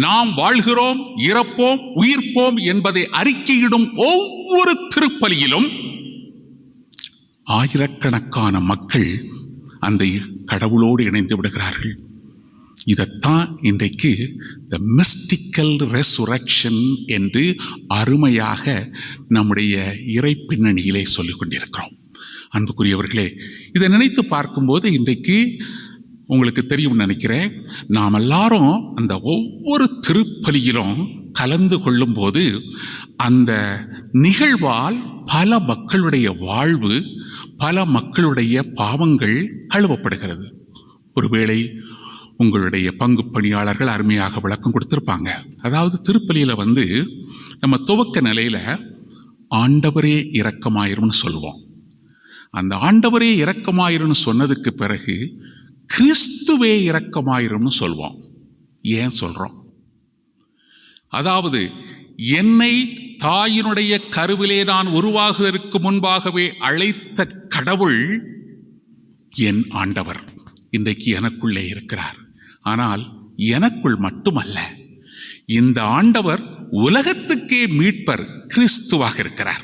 நாம் வாழ்கிறோம், இறப்போம், உயிர்ப்போம் என்பதை அறிக்கையிடும் ஒவ்வொரு திருப்பலியிலும் ஆயிரக்கணக்கான மக்கள் அந்த கடவுளோடு இணைந்து விடுகிறார்கள். இதைத்தான் இன்றைக்கு த மிஸ்டிக்கல் ரெசுரக்ஷன் என்று அருமையாக நம்முடைய இறை பின்னணியிலே சொல்லிக் கொண்டிருக்கிறோம். அன்புக்குரியவர்களே, இதை நினைத்து பார்க்கும்போது இன்றைக்கு உங்களுக்கு தெரியும் நினைக்கிறேன், நாம் எல்லாரும் அந்த ஒவ்வொரு திருப்பலியிலும் கலந்து கொள்ளும் போது அந்த நிகழ்வால் பல மக்களுடைய வாழ்வு, பல மக்களுடைய பாவங்கள் கழுவப்படுகிறது. ஒருவேளை உங்களுடைய பங்கு பணியாளர்கள் அருமையாக விளக்கம் கொடுத்திருப்பாங்க. அதாவது திருப்பலியில் நம்ம துவக்க நிலையில ஆண்டவரே இரக்கமாயிரும்னு சொல்லுவோம். அந்த ஆண்டவரே இரக்கமாயிரும்னு சொன்னதுக்கு பிறகு கிறிஸ்துவே இரக்கமாயிரும்னு சொல்லுவோம். ஏன் சொல்றோம்? அதாவது என்னை தாயினுடைய கருவிலே நான் உருவாகுவதற்கு முன்பாகவே அழைத்த கடவுள் என் ஆண்டவர் இன்றைக்கு எனக்குள்ளே இருக்கிறார். ஆனால் எனக்குள் மட்டுமல்ல, இந்த ஆண்டவர் உலகத்துக்கே மீட்பர் கிறிஸ்துவாக இருக்கிறார்.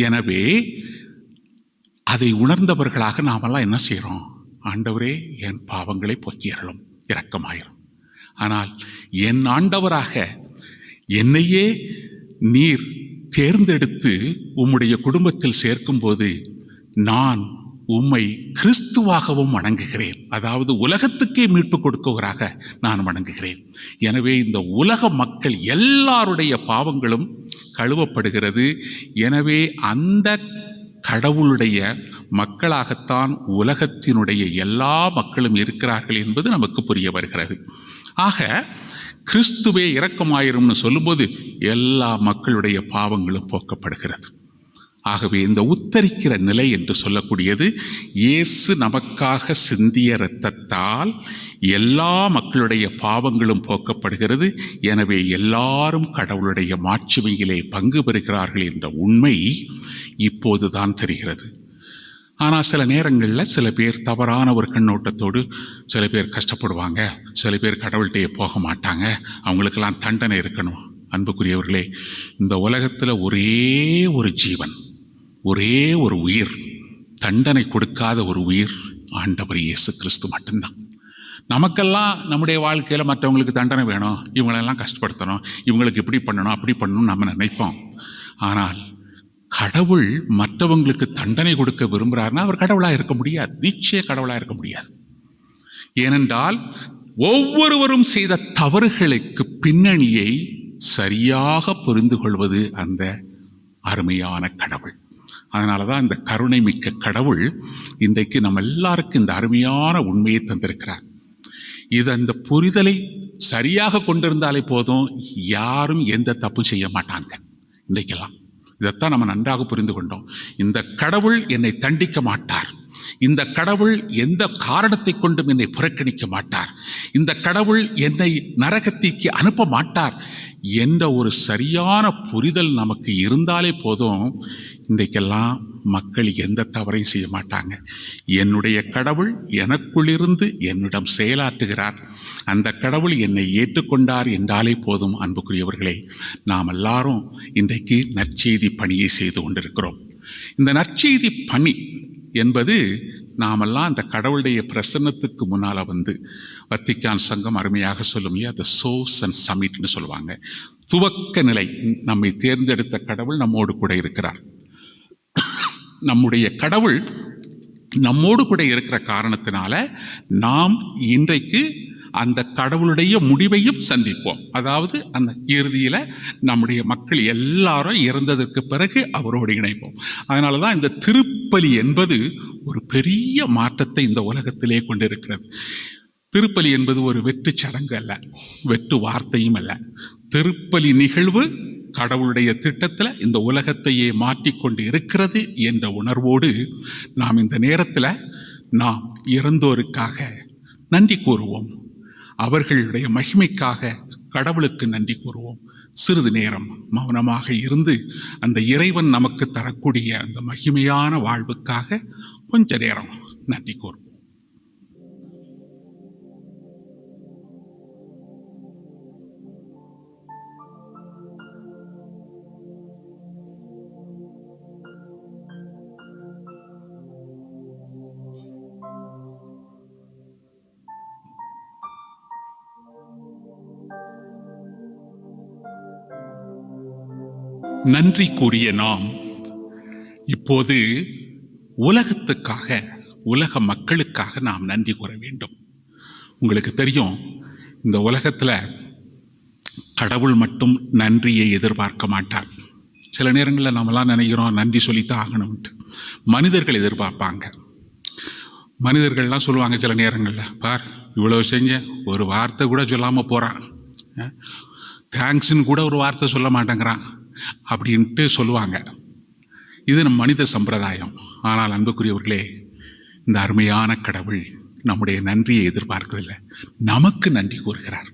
எனவே அதை உணர்ந்தவர்களாக நாமெல்லாம் என்ன செய்கிறோம்? ஆண்டவரே என் பாவங்களை போக்கியறலும், இரக்கமாயிரும். ஆனால் என் ஆண்டவராக என்னையே நீர் தேர்ந்தெடுத்து உம்முடைய குடும்பத்தில் சேர்க்கும்போது நான் உம்மை கிறிஸ்துவாகவும் வணங்குகிறேன். அதாவது உலகத்துக்கே மீட்பு கொடுக்கவராக நான் வணங்குகிறேன். எனவே இந்த உலக மக்கள் எல்லாருடைய பாவங்களும் கழுவப்படுகிறது. எனவே அந்த கடவுளுடைய மக்களாகத்தான் உலகத்தினுடைய எல்லா மக்களும் இருக்கிறார்கள் என்பது நமக்கு புரிய வருகிறது. ஆக கிறிஸ்துவே இரக்கமாயிரும்னு சொல்லும்போது எல்லா மக்களுடைய பாவங்களும் போக்கப்படுகிறது. ஆகவே இந்த உத்தரிக்கிற நிலை என்று சொல்லக்கூடியது இயேசு நமக்காக சிந்திய இரத்தத்தால் எல்லா மக்களுடைய பாவங்களும் போக்கப்படுகிறது. எனவே எல்லாரும் கடவுளுடைய மாட்சிமையிலே பங்கு பெறுகிறார்கள் என்ற உண்மை இப்போதுதான் தெரிகிறது. ஆனால் சில நேரங்களில் சில பேர் தவறான ஒரு கண்ணோட்டத்தோடு சில பேர் கஷ்டப்படுவாங்க, சில பேர் கடவுள்கிட்டயே போக மாட்டாங்க, அவங்களுக்கெல்லாம் தண்டனை இருக்கணும். அன்புக்குரியவர்களே, இந்த உலகத்தில் ஒரே ஒரு ஜீவன், ஒரே ஒரு உயிர், தண்டனை கொடுக்காத ஒரு உயிர் ஆண்டவர் இயேசு கிறிஸ்து மட்டும்தான். நமக்கெல்லாம் நம்முடைய வாழ்க்கையில் மற்றவங்களுக்கு தண்டனை வேணும், இவங்களெல்லாம் கஷ்டப்படுத்தணும், இவங்களுக்கு இப்படி பண்ணணும் அப்படி பண்ணணும் நம்ம நினைப்போம். ஆனால் கடவுள் மற்றவங்களுக்கு தண்டனை கொடுக்க விரும்புகிறாருன்னா அவர் கடவுளாக இருக்க முடியாது, நிச்சய கடவுளாக இருக்க முடியாது. ஏனென்றால் ஒவ்வொருவரும் செய்த தவறுகளுக்கு பின்னணியை சரியாக புரிந்து கொள்வது அந்த அருமையான கடவுள். அதனால தான் இந்த கருணை மிக்க கடவுள் இன்றைக்கு நம்ம எல்லாருக்கும் இந்த அருமையான உண்மையை தந்திருக்கிறார். இது அந்த புரிதலை சரியாக கொண்டிருந்தாலே போதும், யாரும் எந்த தப்பும் செய்ய மாட்டாங்க. இன்றைக்கெல்லாம் இதைத்தான் நம்ம நன்றாக புரிந்து கொண்டோம். இந்த கடவுள் என்னை தண்டிக்க மாட்டார், இந்த கடவுள் எந்த காரணத்தை கொண்டும் என்னை புறக்கணிக்க மாட்டார், இந்த கடவுள் என்னை நரகத்திற்கு அனுப்ப மாட்டார் என்ற ஒரு சரியான புரிதல் நமக்கு இருந்தாலே போதும், இன்றைக்கெல்லாம் மக்கள் எந்த தவறையும் செய்ய மாட்டாங்க. என்னுடைய கடவுள் எனக்குள்ளிருந்து என்னிடம் செயலாற்றுகிறார், அந்த கடவுள் என்னை ஏற்றுக்கொண்டார் என்றாலே போதும். அன்புக்குரியவர்களே, நாம் எல்லாரும் இன்றைக்கு நற்செய்தி பணியை செய்து கொண்டிருக்கிறோம். இந்த நற்செய்தி பணி என்பது நாமெல்லாம் அந்த கடவுளுடைய பிரசன்னத்துக்கு முன்னால் வந்து, வத்திக்கான் சங்கம் அருமையாக சொல்லும் இல்லையா, த சோர்ஸ் அண்ட் சமிட்னு சொல்லுவாங்க. துவக்க நிலை, நம்மை தேர்ந்தெடுத்த கடவுள் நம்மோடு கூட இருக்கிறார். நம்முடைய கடவுள் நம்மோடு கூட இருக்கிற காரணத்தினால நாம் இன்றைக்கு அந்த கடவுளுடைய முடிவையும் சந்திப்போம். அதாவது அந்த இறுதியில் நம்முடைய மக்கள் எல்லாரும் இறந்ததற்கு பிறகு அவரோடு இணைப்போம். அதனால தான் இந்த திருப்பலி என்பது ஒரு பெரிய மாற்றத்தை இந்த உலகத்திலே கொண்டிருக்கிறது. திருப்பலி என்பது ஒரு வெற்று சடங்கு அல்ல, வெற்று வார்த்தையும் அல்ல. திருப்பலி நிகழ்வு கடவுளுடைய திட்டத்தில் இந்த உலகத்தையே மாற்றிக்கொண்டு இருக்கிறது என்ற உணர்வோடு நாம் இந்த நேரத்தில் நாம் இறந்தோருக்காக நன்றி கூறுவோம், அவர்களுடைய மகிமைக்காக கடவுளுக்கு நன்றி கூறுவோம். சிறிது நேரம் மௌனமாக இருந்து அந்த இறைவன் நமக்கு தரக்கூடிய அந்த மகிமையான வாழ்வுக்காக கொஞ்ச நேரம் நன்றி கூறுவோம். நன்றி கூறிய நாம் இப்போது உலகத்துக்காக, உலக மக்களுக்காக நாம் நன்றி கூற வேண்டும். உங்களுக்கு தெரியும், இந்த உலகத்தில் கடவுள் மட்டும் நன்றியை எதிர்பார்க்க மாட்டார். சில நேரங்களில் நம்மளாம் நினைக்கிறோம் நன்றி சொல்லித்தான் ஆகணும்ட்டு. மனிதர்கள் எதிர்பார்ப்பாங்க. மனிதர்கள்லாம் சொல்லுவாங்க சில நேரங்களில், பார் இவ்வளோ செஞ்ச, ஒரு வார்த்தை கூட சொல்லாமல் போகிறான், தேங்க்ஸ்ன்னு கூட ஒரு வார்த்தை சொல்ல மாட்டேங்கிறான் அப்படின்ட்டு சொல்லுவாங்க. இது நம் மனித சம்பிரதாயம். ஆனால் அன்புக்குரியவர்களே, இந்த அருமையான கடவுள் நம்முடைய நன்றியை எதிர்பார்க்கவில்லை, நமக்கு நன்றி கூறுகிறார்.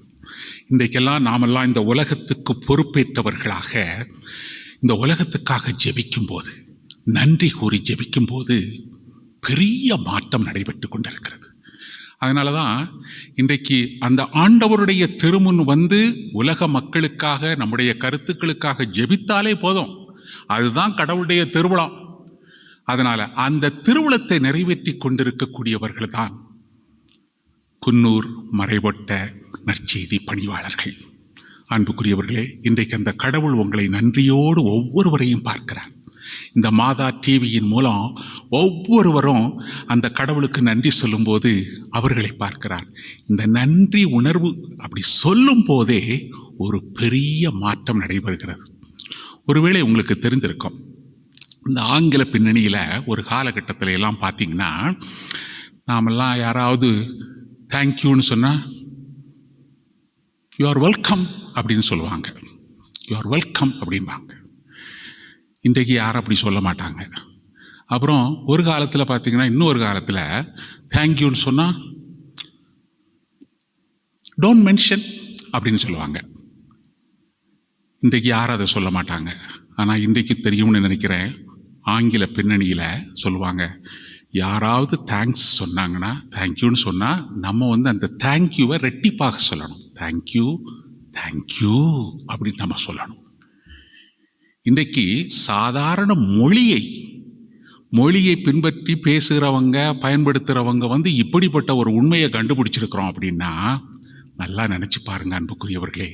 இன்றைக்கெல்லாம் நாமெல்லாம் இந்த உலகத்துக்கு பொறுப்பேற்றவர்களாக இந்த உலகத்துக்காக ஜெபிக்கும் போது, நன்றி கூறி ஜெபிக்கும் போது பெரிய மாற்றம் நடைபெற்று கொண்டிருக்கிறது. அதனால தான் இன்றைக்கு அந்த ஆண்டவருடைய திருமுன் வந்து உலக மக்களுக்காக, நம்முடைய கருத்துக்களுக்காக ஜெபித்தாலே போதும், அதுதான் கடவுளுடைய திருவிழா. அதனால அந்த திருவிழத்தை நிறைவேற்றி கொண்டிருக்கக்கூடியவர்கள் தான் குன்னூர் மறைபட்ட நற்செய்தி பணியாளர்கள். அன்புக்குரியவர்களே, இன்றைக்கு அந்த கடவுள் உங்களை நன்றியோடு ஒவ்வொருவரையும் பார்க்கிறார். இந்த மாதா டிவியின் மூலம் ஒவ்வொருவரும் அந்த கடவுளுக்கு நன்றி சொல்லும்போது அவர்களை பார்க்கிறார். இந்த நன்றி உணர்வு அப்படி சொல்லும் போதே ஒரு பெரிய மாற்றம் நடைபெறுகிறது. ஒருவேளை உங்களுக்கு தெரிந்திருக்கும், இந்த ஆங்கில பின்னணியில் ஒரு காலகட்டத்தில் எல்லாம் பார்த்தீங்கன்னா, நாமெல்லாம் யாராவது தேங்க்யூன்னு சொன்னால் யூ ஆர் வெல்கம் அப்படின்னு சொல்லுவாங்க, யூ ஆர் வெல்கம் அப்படிம்பாங்க. இன்றைக்கு யாரும் அப்படி சொல்ல மாட்டாங்க. அப்புறம் ஒரு காலத்தில் பார்த்தீங்கன்னா, இன்னொரு காலத்தில் தேங்க்யூன்னு சொன்னால் டோன்ட் மென்ஷன் அப்படின்னு சொல்லுவாங்க. இன்றைக்கு யாரும் அதை சொல்ல மாட்டாங்க. ஆனால் இன்றைக்கு தெரியும்னு நினைக்கிறேன், ஆங்கில பின்னணியில் சொல்லுவாங்க, யாராவது தேங்க்ஸ் சொன்னாங்கன்னா, தேங்க்யூன்னு சொன்னால் நம்ம அந்த தேங்க்யூவை ரெட்டிப்பாக சொல்லணும். தேங்க்யூ தேங்க்யூ அப்படின்னு நம்ம சொல்லணும். இன்றைக்கு சாதாரண மொழியை பின்பற்றி பேசுகிறவங்க, பயன்படுத்துகிறவங்க இப்படிப்பட்ட ஒரு உண்மையை கண்டுபிடிச்சிருக்கிறோம் அப்படின்னா நல்லா நினச்சி பாருங்க அன்புக்குரியவர்களே.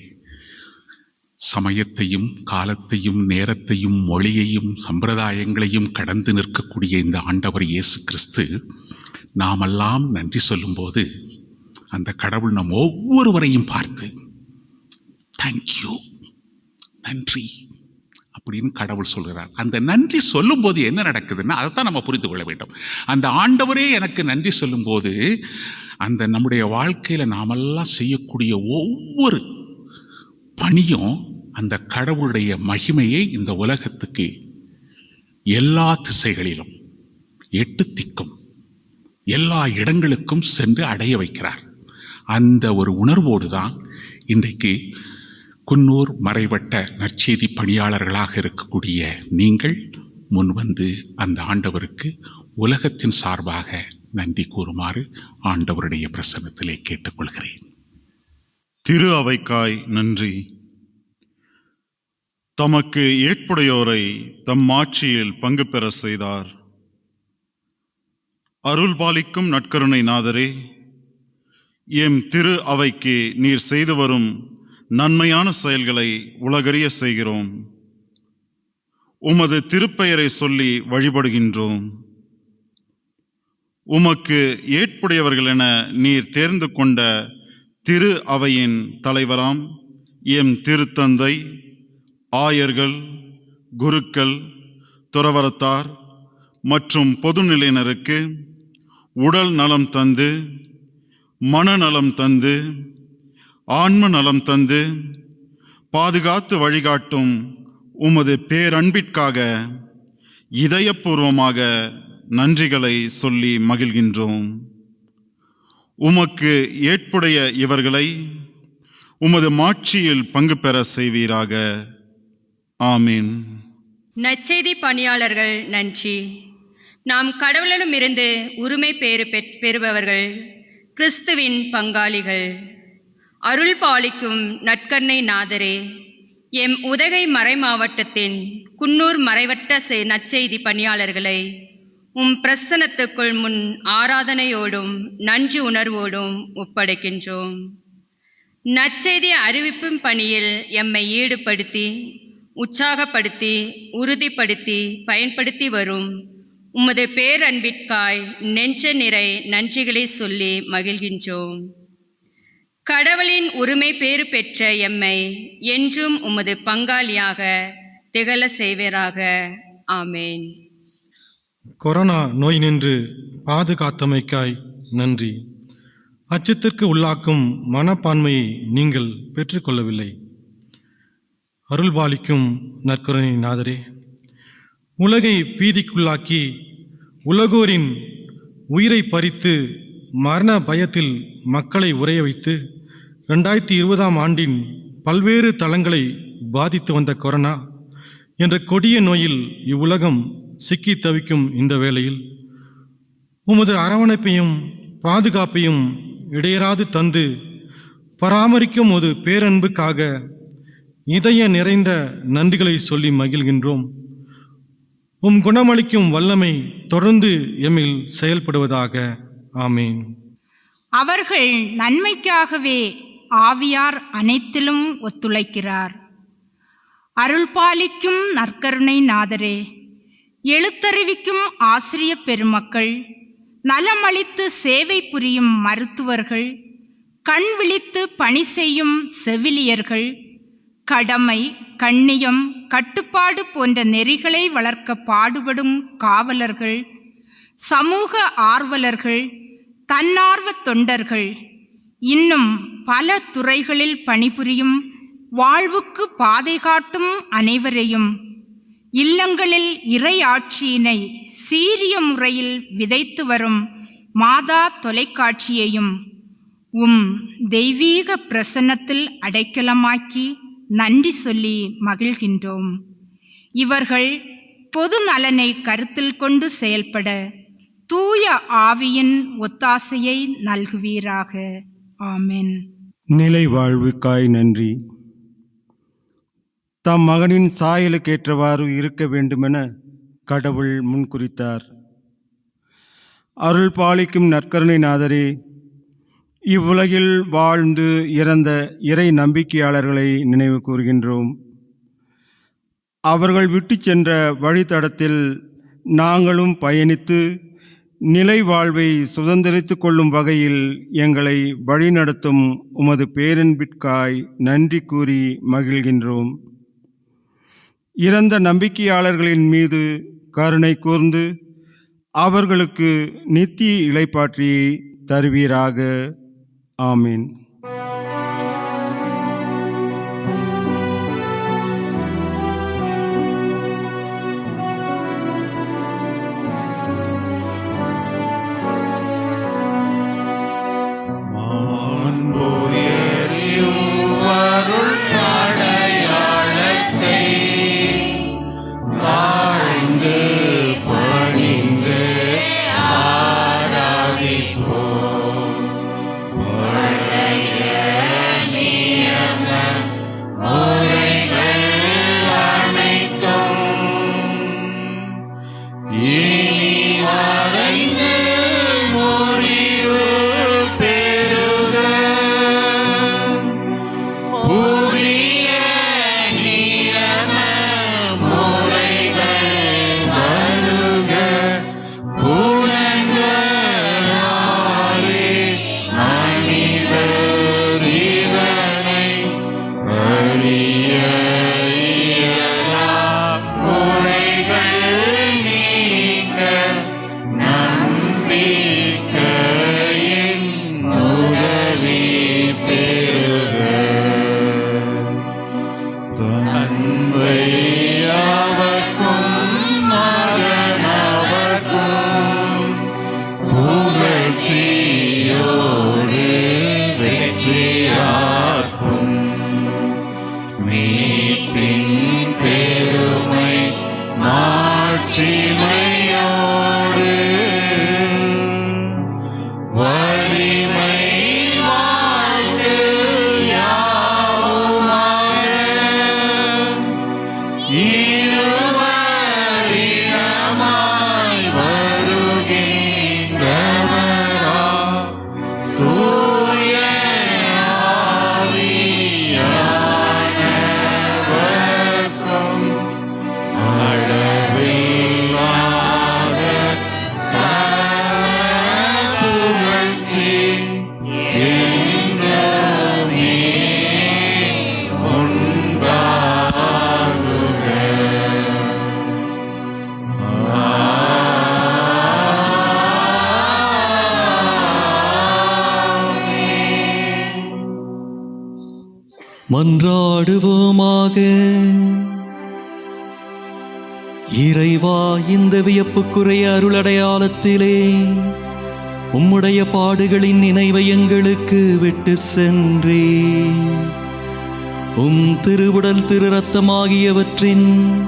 சமயத்தையும் காலத்தையும் நேரத்தையும் மொழியையும் சம்பிரதாயங்களையும் கடந்து நிற்கக்கூடிய இந்த ஆண்டவர் இயேசு கிறிஸ்து நாமெல்லாம் நன்றி சொல்லும்போது அந்த கடவுள் நம் ஒவ்வொருவரையும் பார்த்து தேங்க்யூ, நன்றி அப்படின்னு கடவுள் சொல்கிறார். அந்த நன்றி சொல்லும்போது என்ன நடக்குதுன்னா அதைத்தான் நம்ம புரிந்து கொள்ள வேண்டும். அந்த ஆண்டவரே எனக்கு நன்றி சொல்லும்போது அந்த நம்முடைய வாழ்க்கையில் நாமெல்லாம் செய்யக்கூடிய ஒவ்வொரு பணியும் அந்த கடவுளுடைய மகிமையை இந்த உலகத்துக்கு எல்லா திசைகளிலும் 8 திக்கும் எல்லா இடங்களுக்கும் சென்று அடைய வைக்கிறார். அந்த ஒரு உணர்வோடு தான் இன்றைக்கு குன்னூர் மறைவட்ட நற்செய்தி பணியாளர்களாக இருக்கக்கூடிய நீங்கள் முன்வந்து அந்த ஆண்டவருக்கு உலகத்தின் சார்பாக நன்றி கூறுமாறு ஆண்டவருடைய பிரசன்னத்திலே கேட்டுக்கொள்கிறேன். திரு அவைக்காய் நன்றி. தமக்கு ஏற்புடையோரை தம் ஆட்சியில் பங்கு பெற செய்தார். அருள் பாலிக்கும் நற்கருணை நாதரே, எம் திரு அவைக்கு நீர் செய்து வரும் நன்மையான செயல்களை உலகறிய செய்கிறோம். உமது திருப்பெயரை சொல்லி வழிபடுகின்றோம். உமக்கு ஏற்புடையவர்கள் என நீர் தேர்ந்து கொண்ட திரு அவையின் தலைவராம் எம் திருத்தந்தை, ஆயர்கள், குருக்கள், துறவரத்தார் மற்றும் பொதுநிலையினருக்கு உடல் நலம் தந்து, மனநலம் தந்து, ஆன்ம நலம் தந்து பாதுகாத்து வழிகாட்டும் உமது பேரன்பிற்காக இதயபூர்வமாக நன்றிகளை சொல்லி மகிழ்கின்றோம். உமக்கு ஏற்புடைய இவர்களை உமது மாட்சியில் பங்கு பெற செய்வீராக. ஆமீன். நற்செய்தி பணியாளர்கள் நன்றி. நாம் கடவுளிடமிருந்து உரிமை பேறு பெறுபவர்கள், கிறிஸ்துவின் பங்காளிகள். அருள் பாலிக்கும் நற்கருணை நாதரே, எம் உதகை மறை மாவட்டத்தின் குன்னூர் மறைவட்ட நற்செய்தி பணியாளர்களை உம் பிரசன்னத்துக்குள் முன் ஆராதனையோடும் நன்றி உணர்வோடும் ஒப்படைக்கின்றோம். நற்செய்தி அறிவிப்பும் பணியில் எம்மை ஈடுபடுத்தி, உற்சாகப்படுத்தி, உறுதிப்படுத்தி, பயன்படுத்தி வரும் உமது பேரன்பிற்காய் நெஞ்ச நிறை நன்றிகளை சொல்லி மகிழ்கின்றோம். கடவுளின் உரிமை பேறு பெற்ற எம்மை என்றும் உமது பங்காளியாக திகழ செய்வீராக. ஆமேன். கொரோனா நோய் நின்று பாதுகாத்தமைக்காய் நன்றி. அச்சத்திற்கு உள்ளாக்கும் மனப்பான்மையை நீங்கள் பெற்றுக்கொள்ளவில்லை. அருள்பாலிக்கும் நற்கருணை நாதரே, உலகை பீதிக்குள்ளாக்கி உலகோரின் உயிரை பறித்து மரண பயத்தில் மக்களை உறைய வைத்து 2020ஆம் ஆண்டின் பல்வேறு தளங்களை பாதித்து வந்த கொரோனா என்ற கொடிய நோயில் இவ்வுலகம் சிக்கி தவிக்கும் இந்த வேளையில் உமது அரவணைப்பையும் பாதுகாப்பையும் இடையராது தந்து பராமரிக்கும் ஒரு பேரன்புக்காக இதய நிறைந்த நன்றிகளை சொல்லி மகிழ்கின்றோம். உம் குணமளிக்கும் வல்லமை தொடர்ந்து எம்மில் செயல்படுவதாக. ஆமீன். அவர்கள் நன்மைக்காகவே ஆவியார் அனைத்திலும் ஒத்துழைக்கிறார். அருள்பாலிக்கும் நற்கருணை நாதரே, எழுத்தறிவிக்கும் ஆசிரிய பெருமக்கள், நலமளித்து சேவை புரியும் மருத்துவர்கள், கண் விழித்து பணி செய்யும் செவிலியர்கள், கடமை, கண்ணியம், கட்டுப்பாடு போன்ற நெறிகளை வளர்க்க பாடுபடும் காவலர்கள், சமூக ஆர்வலர்கள், தன்னார்வ தொண்டர்கள், இன்னும் பல துறைகளில் பணிபுரியும் வாழ்வுக்கு பாதை காட்டும் அனைவரையும், இல்லங்களில் இறை ஆட்சியினை சீரிய முறையில் விதைத்து வரும் மாதா தொலைக்காட்சியையும் உம் தெய்வீக பிரசன்னத்தில் அடைக்கலமாக்கி நன்றி சொல்லி மகிழ்கின்றோம். இவர்கள் பொது நலனை கருத்தில் கொண்டு செயல்பட தூய ஆவியின் ஒத்தாசையை நல்குவீராக. ஆமென். நிலை வாழ்வுக்காய் நன்றி. தம் மகனின் சாயலுக்கேற்றவாறு இருக்க வேண்டுமென கடவுள் முன்குறித்தார். அருள் பாலிக்கும் நற்கருணை நாதரே, இவ்வுலகில் வாழ்ந்து இறந்த இறை நம்பிக்கையாளர்களை நினைவு கூர்கின்றோம். அவர்கள் விட்டு சென்ற வழித்தடத்தில் நாங்களும் பயணித்து நிலை வாழ்வை சுதந்திரித்து கொள்ளும் வகையில் எங்களை வழிநடத்தும் உமது பேரன்பிற்காய் நன்றி கூறி மகிழ்கின்றோம். இறந்த நம்பிக்கையாளர்களின் மீது கருணை கூர்ந்து அவர்களுக்கு நித்திய இளைப்பாற்றியை தருவீராக. ஆமீன். மன்றாடுவோமாக. இறைவா, இந்த வியப்புக்குரிய அருளடையாளத்திலே உம்முடைய பாடுகளின் நினைவை எங்களுக்கு விட்டு சென்றே உம் திருவுடல் திரு இரத்தமாகியவற்றின்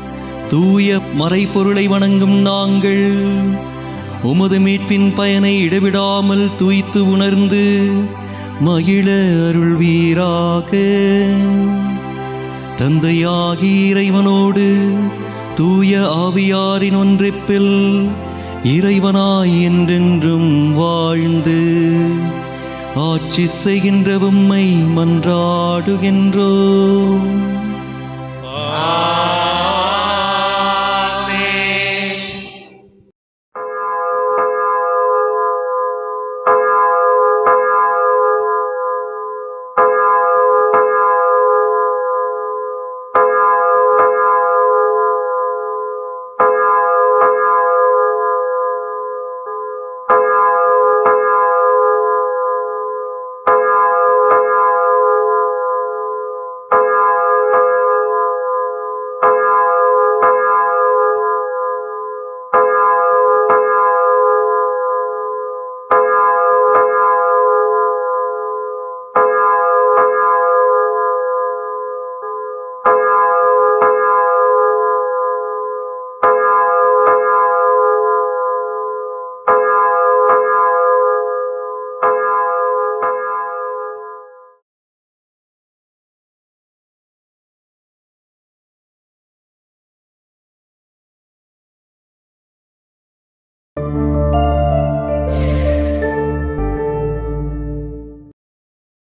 தூய மறைப்பொருளை வணங்கும் நாங்கள் உமது மீட்பின் பயனை இடைவிடாமல் தூய்த்து உணர்ந்து மகிழ அருள்வீராக. தந்தையாகி இறைவனோடு தூய ஆவியாரின் ஒன்றிப்பில் இறைவனாய் என்றென்றும் வாழ்ந்து ஆட்சி செய்கின்ற உம்மை மன்றாடுகின்றோம்.